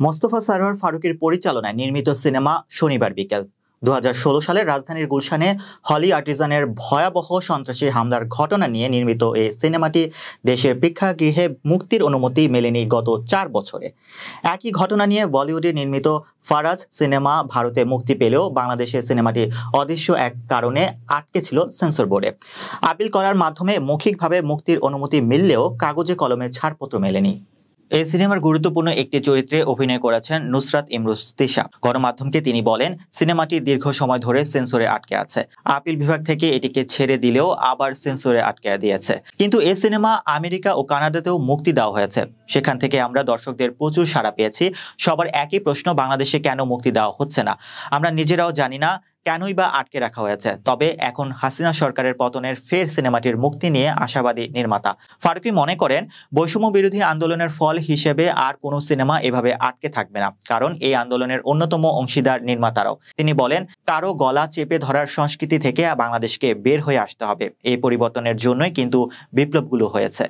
মোস্তফা সরোয়ার ফারুকের পরিচালনায় নির্মিত সিনেমা শনিবার বিকেল। 2016 সালে রাজধানীর গুলশানে হলি আর্টিজানের ভয়াবহ সন্ত্রাসী হামলার ঘটনা নিয়ে নির্মিত এই সিনেমাটি দেশের প্রেক্ষাগৃহে মুক্তির অনুমতি মেলেনি গত 4 বছরে। একই ঘটনা নিয়ে বলিউডে নির্মিত ফারাজ সিনেমা ভারতে মুক্তি পেলেও বাংলাদেশে সিনেমাটি অদৃশ্য এক কারণে আটকে ছিল সেন্সর বোর্ডে। আপিল করার মাধ্যমে মৌখিকভাবে মুক্তির অনুমতি মিললেও কাগজে কলমে ছাড়পত্র মেলেনি। এই সিনেমার গুরুত্বপূর্ণ একটি চরিত্রে অভিনয় করেছেন নুসরাত ইমরোজ তিশা। গণমাধ্যমকে তিনি বলেন, সিনেমাটি দীর্ঘ সময় ধরে সেন্সরে আটকে আছে। আপিল বিভাগ থেকে এটিকে ছেড়ে দিলেও আবার সেন্সরে আটকে দিয়েছে। কিন্তু এই সিনেমা আমেরিকা ও কানাডাতেও মুক্তি দেওয়া হয়েছে। সেখান থেকে আমরা দর্শকদের প্রচুর সাড়া পেয়েছি। সবার একই প্রশ্ন, বাংলাদেশে কেন মুক্তি দেওয়া হচ্ছে না? আমরা নিজেরাও জানি না কেনই বা আটকে রাখা হয়েছে। তবে এখন হাসিনা সরকারের পতনের ফের সিনেমাটির মুক্তি নিয়ে আশাবাদী নির্মাতা ফারুকী মনে করেন, বৈষম্য বিরোধী আন্দোলনের ফল হিসেবে আর কোনো সিনেমা এভাবে আটকে থাকবে না, কারণ এই আন্দোলনের অন্যতম অংশীদার নির্মাতারাও। তিনি বলেন, কারো গলা চেপে ধরার সংস্কৃতি থেকে বাংলাদেশকে বের হয়ে আসতে হবে। এই পরিবর্তনের জন্যই কিন্তু বিপ্লবগুলো হয়েছে।